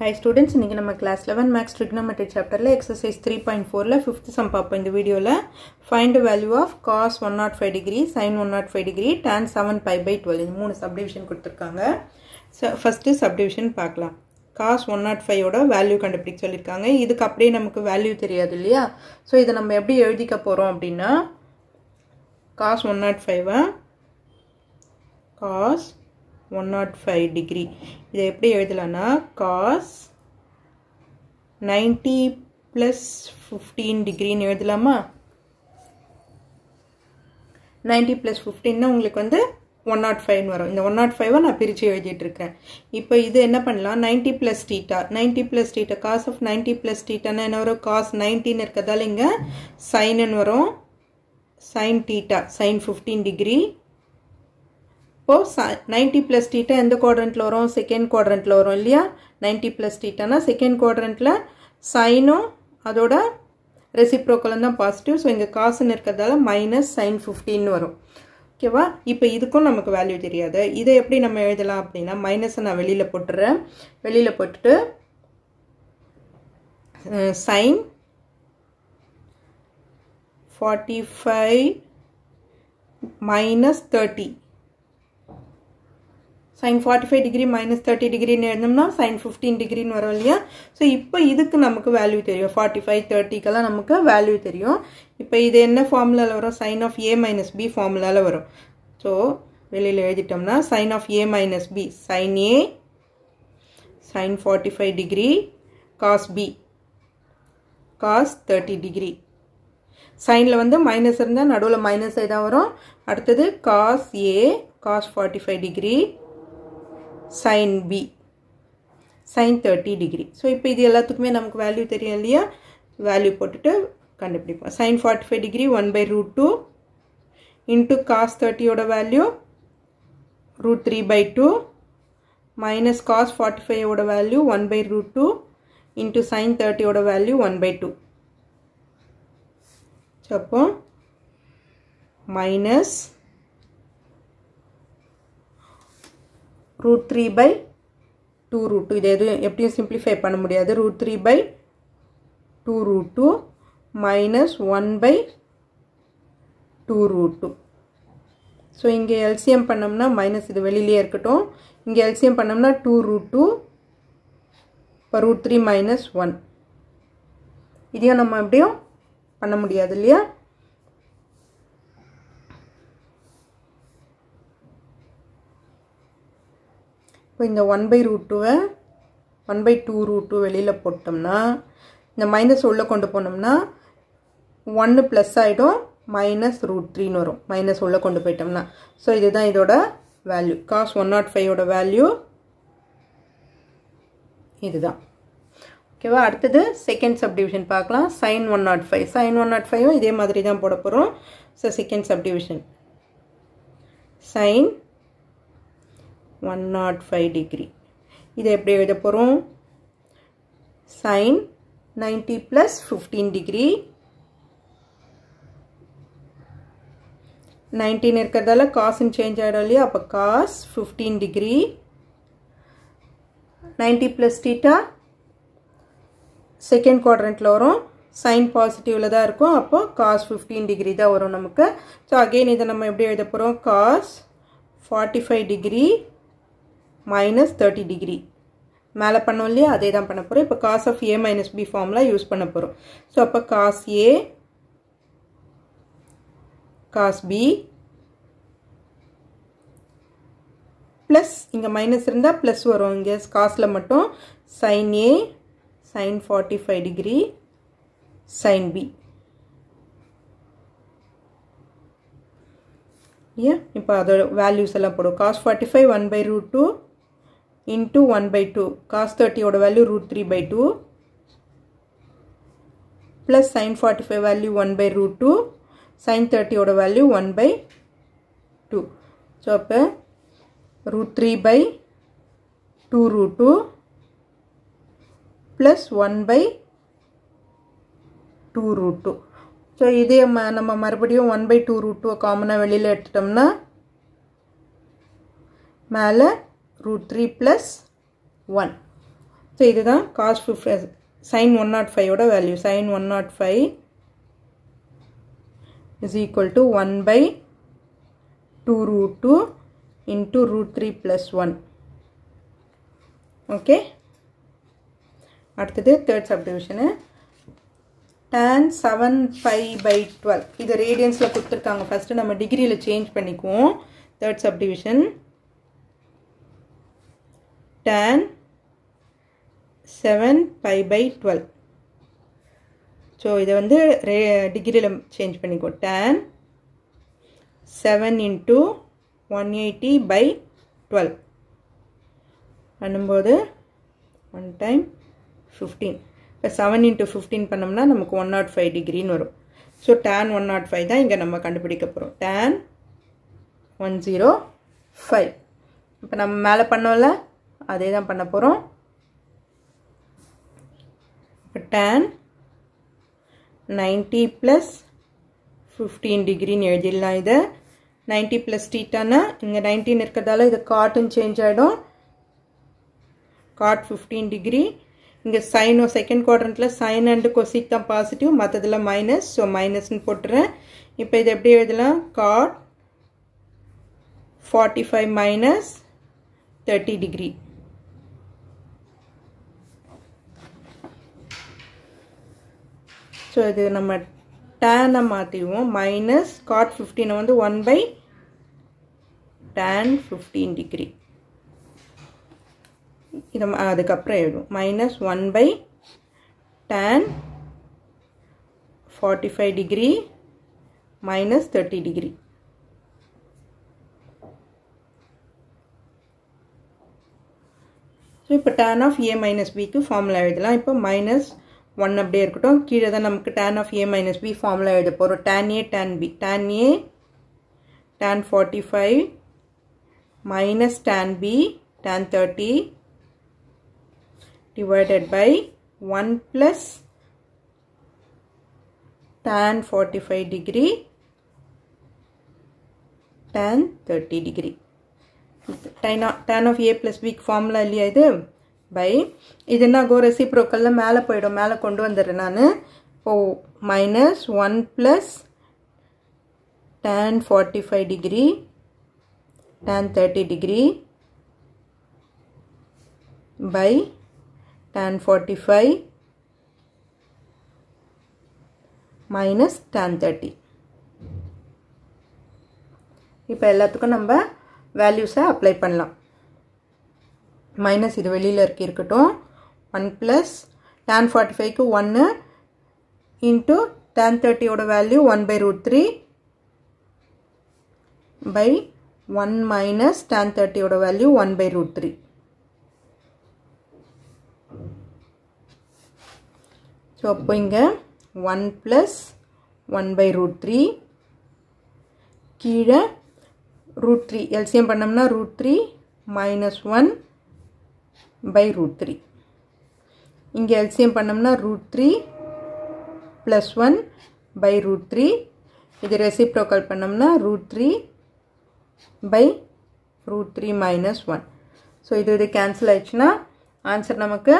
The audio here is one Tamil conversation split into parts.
Hi students, இன்னைக்கு நம்ம class 11 maths trigonometry chapterல exercise 3.4ல 5th sum பார்ப்போம் இந்த வீடியோல. Find the value of cos 105 degree, sin 105 degree, tan 7 pi by 12 இந்த மூணு subdivision கொடுத்திருக்காங்க. First subdivision பார்க்கலாம். cos 105 ஓட value கண்டுபிடிக்க சொல்லிருக்காங்க. இதுக்கு அப்படியே நமக்கு value தெரியாது இல்லையா? சோ இத நம்ம எப்படி எழுதிக்க போறோம் அப்படினா cos 105 cos 105 degree இதை எப்படி எழுதலாம்னா cos 90 plus 15 degree ன்னு எழுதலாமா 90 plus 15 னா உங்களுக்கு வந்து 105 ன்னு வரும் இந்த 105 நான் பிரிச்சு எழுதிட்டு இருக்கேன் இப்போ இது என்ன பண்ணலாம் 90 plus theta cos of 90 plus theta னா என்ன வரும் cos 90 ன்னு இருக்கதால இங்க sin ன்னு வரும் sin theta sin 15 degree இப்போ 90 plus theta எந்த quadrantல வரும் second quadrantல வரும் இல்லையா 90 plus theta னா second quadrantல sinம் அதோட reciprocal தான் positive so இங்க cos ன்னு இருக்கதால minus sin 15 ன்னு வரும் ஓகேவா இப்போ இதுக்கும் நமக்கு வேல்யூ தெரியாது இதை எப்படி நம்ம எழுதலாம் அப்படினா மைனஸ் நான் வெளியில போட்டுறேன் வெளியில போட்டுட்டு sin 45 minus 30 sin 45 degree minus 30 degree ன்னு எழுதணும்னா sin 15 degree ன்னு வரும் இல்லையா சோ இப்போ இதுக்கு நமக்கு வேல்யூ தெரியும் 45 30 கெல்லாம் நமக்கு வேல்யூ தெரியும் இப்போ இது என்ன ஃபார்முலால வரும் sin of a minus b ஃபார்முலால வரும் சோ வெளியில எழுதிட்டோம்னா sin of a minus b sin a sin 45 degree cos b cos 30 degree signல வந்து மைனஸ் இருந்தா நடுவுல மைனஸ் தான் வரும் அடுத்து cos a cos 45 degree sin b sin 30 degree so இப்போ இது எல்லாத்துக்குமே நமக்கு வேல்யூ தெரியும் இல்லையா வேல்யூ போட்டுட்டு கண்டுபிடிப்போம் sin 45 degree 1 by root 2 into cos 30 ஓட value root 3 by 2 minus cos 45 ஓட value 1 by root 2 into sin 30 ஓட வேல்யூ 1 by 2 so அப்போ minus root 3 by 2 root 2 இது எப்படியும் simplify பண்ண முடியாது root 3 by 2 root 2 minus 1 by 2 root 2 so இங்க LCM பண்ணோம்னா minus இது வெளியிலே இருக்கட்டும் இங்க LCM பண்ணோம்னா 2 root 2 per root 3 minus 1 இதையும் நம்ம எப்படியும் பண்ண முடியாது இல்லையா இந்த 1 by root 2 1 by 2 root 2 வெளியில போட்டோம்னா இந்த மைனஸ் உள்ள கொண்டு போனோம்னா 1 பிளஸ் ஆயிடும் minus root 3 ன்னு வரும் மைனஸ் உள்ள கொண்டு போய்ட்டோம்னா சோ இதுதான் இதோட வேல்யூ cos 105 ஓட வேல்யூ இதுதான் ஓகேவா அடுத்து செகண்ட் சப்டிவிஷன் பார்க்கலாம் sin 105 இதே மாதிரி தான் போட போறோம் so second subdivision sin 105 degree இதை எப்படி எழுத போறோம் sin 90 plus 15 degree 19 இருக்கறதால cos ன்னு சேஞ்ச் ஆயிடும் இல்லையா அப்ப cos 15 degree 90 plus theta second குவாட்ரண்ட்ல வரும் sin பாசிட்டிவ்ல தான் இருக்கும் அப்போ cos 15 degree தான் வரும் நமக்கு சோ அகைன் இத நம்ம எப்படி எழுத போறோம் cos 45 degree minus 30 degree மேல பண்ணோம் இல்லையா அதே தான் பண்ண போறோம் இப்போ cos of a minus b formula use பண்ண போறோம் சோ அப்ப cos a cos b plus இங்க மைனஸ் இருந்தா பிளஸ் வரும் இங்க cosல மட்டும் sin a sin 45 degree sin b இப்போ அதோட வேல்யூஸ் எல்லாம் போடு cos 45 1 by root 2 into 1 by 2 cos 30 ஓட value root 3 by 2 plus sin 45 value 1 by root 2 sin 30 ஓட வேல்யூ 1 by 2 so அப்ப root 3 by 2 root 2 plus 1 by 2 root 2 so இதே நம்ம மறுபடியும் 1 by 2 root 2 காமனா வெளியில எடுத்துட்டோம்னா மேல root 3 plus 1 ஸோ இதுதான் cos 50 sin 105 ஓட value. sin 105 is equal to 1 by 2 root 2 into root 3 plus 1. Okay. அடுத்தது third subdivision. tan 7 pi by 12. இது radiansல கொடுத்திருக்காங்க. first நம்ம டிகிரில சேஞ்ச் பண்ணிக்குவோம். third subdivision. tan 7 pi by 12. So இதை வந்து டிகிரியில் சேஞ்ச் பண்ணிக்கோ. tan 7 into 180 by 12 பண்ணும்போது 1 time 15. இப்போ 7 into 15 பண்ணோம்னா நமக்கு 105 டிகிரின்னு வரும். ஸோ tan 105 தான் இங்கே நம்ம கண்டுபிடிக்க போகிறோம். tan 105. இப்போ நம்ம மேலே பண்ணோம்ல அதே தான் பண்ண போகிறோம். இப்போ tan 90 plus 15 டிகிரின்னு எழுதிடலாம். இதை 90 plus thetaனா இங்கே 19 இருக்கிறதால இது காட்னு சேஞ்ச் ஆகிடும். cot 15 degree. இங்கே சைனோ செகண்ட் குவாட்ரண்ட்டில் சைன் அண்ட் கொசிக் தான் பாசிட்டிவ், மற்றதில் மைனஸ். ஸோ மைனஸ்ன்னு போட்டுறேன். இப்போ இது எப்படி எழுதலாம்? cot 45 minus 30 degree. ஸோ இது நம்ம டேனை மாற்றிடுவோம். மைனஸ் cot 15 வந்து 1 by tan 15 டிகிரி. இது அதுக்கப்புறம் எழுதும் minus 1 by tan 45 degree minus 30 degree. So இப்போ tan of a minus bக்கு ஃபார்முலா எழுதலாம். இப்போ மைனஸ் 1 அப்படியே இருக்கட்டும். கீழே தான் நமக்கு tan of a minus b formula எழுத போகிறோம். tan a tan b. tan a tan 45 minus tan b tan 30 divided by 1 plus tan 45 degree tan 30 degree. tan of a plus b formula இல்லையா இது? by இது என்ன கோ ரெசிப்ரோக்கல்ல மேலே போயிடும். மேலே கொண்டு வந்துடுறேன் நான். இப்போ minus 1 plus tan 45 degree tan 30 degree by tan 45 minus tan 30. இப்போ எல்லாத்துக்கும் நம்ம வேல்யூஸை அப்ளை பண்ணலாம். மைனஸ் இது வெளியில் இருக்கட்டும். 1 plus tan 45க்கு 1 into tan 30 ஓட value 1 by root 3 by 1 minus tan 30 ஓட வேல்யூ 1 by root 3. ஸோ அப்போ இங்கே 1 plus 1 by root 3 கீழே root 3 எல்சிஎம் பண்ணோம்னா root 3 minus 1 by root 3. இங்கே எல்சிஎம் பண்ணோம்னா root 3 plus 1 by root 3. இது ரெசிப்ரோக்கல் பண்ணோம்னா root 3 by root 3 minus 1. So இது கேன்சல் ஆயிடுச்சுன்னா ஆன்சர் நமக்கு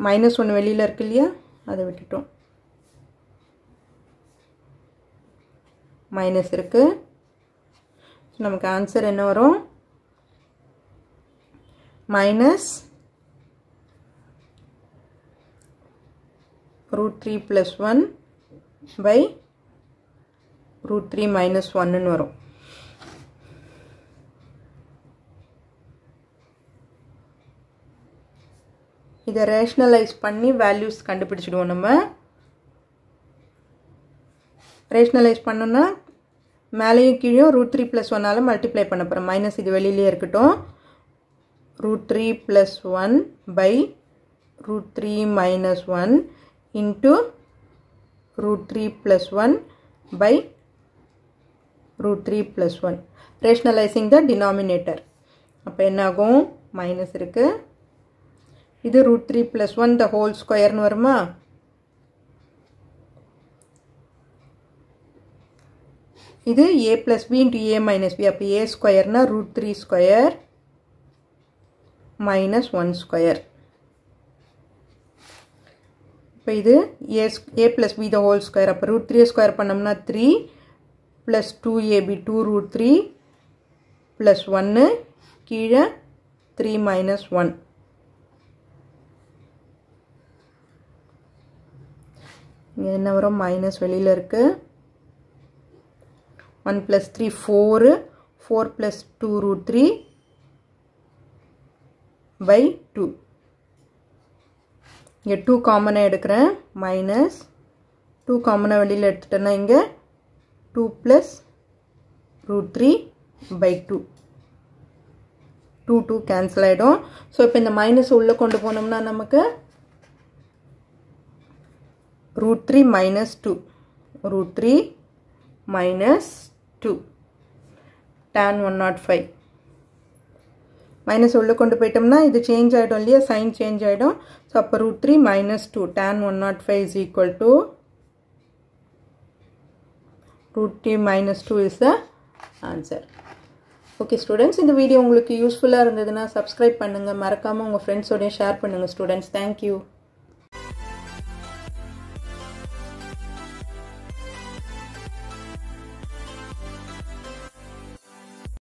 மைனஸ் 1 வெளியில் இருக்கு இல்லையா, அதை விட்டுட்டோம். மைனஸ் இருக்கு. நமக்கு ஆன்சர் என்ன வரும்? Minus root 3 plus 1 by root 3 minus 1 வரும். இதை ரேஷனலைஸ் பண்ணி வேல்யூஸ் கண்டுபிடிச்சிடுவோம். நம்ம ரேஷனலைஸ் பண்ணோன்னா மேலேயும் கீழே root 3 plus 1ஆல் மல்டிப்ளை பண்ண போகிறோம். மைனஸ் இது வெளியிலே இருக்கட்டும். root 3 plus 1 by root 3 minus 1 into root 3 plus 1 by root 3 plus 1. Rationalizing the denominator. அப்போ என்ன ஆகும்? மைனஸ் இருக்கு. இது root 3 plus 1 the whole square வருமா? இது a plus b into a minus b. அப்போ a square na root 3 square minus 1 square. இப்போ இது a plus b the whole square. அப்போ root 3 square பண்ணோம்னா 3 plus 2ab 2 root 3 plus 1 கீழே 3 minus 1. இங்கே என்ன வரும் மைனஸ் வெளியில் இருக்கு 1 plus 3 4 4 plus 2 root 3 by 2. இங்கே 2 காமனாக எடுக்கிறேன் மைனஸ் 2 காமனாக வெளியில் எடுத்துட்டேன்னா இங்கே 2 plus root 3 by 2. 2 cancel ஆகிடும். ஸோ இப்போ இந்த மைனஸ் உள்ளே கொண்டு போனோம்னா நமக்கு root 3 minus 2. root 3 minus 2. tan 105. Minus உள்ளே கொண்டு போயிட்டோம்னா இது சேஞ்ச் ஆகிடும் இல்லையா சைன் சேஞ்ச் ஆகிடும். ஸோ அப்போ root 3 minus 2 tan 105 is equal to root 3 minus 2 is the answer. Okay students, இந்த வீடியோ உங்களுக்கு யூஸ்ஃபுல்லாக இருந்ததுன்னா சப்ஸ்கிரைப் பண்ணுங்கள், மறக்காமல் உங்கள் ஃப்ரெண்ட்ஸோடய ஷேர் பண்ணுங்கள் ஸ்டூடெண்ட்ஸ். தேங்க்யூ.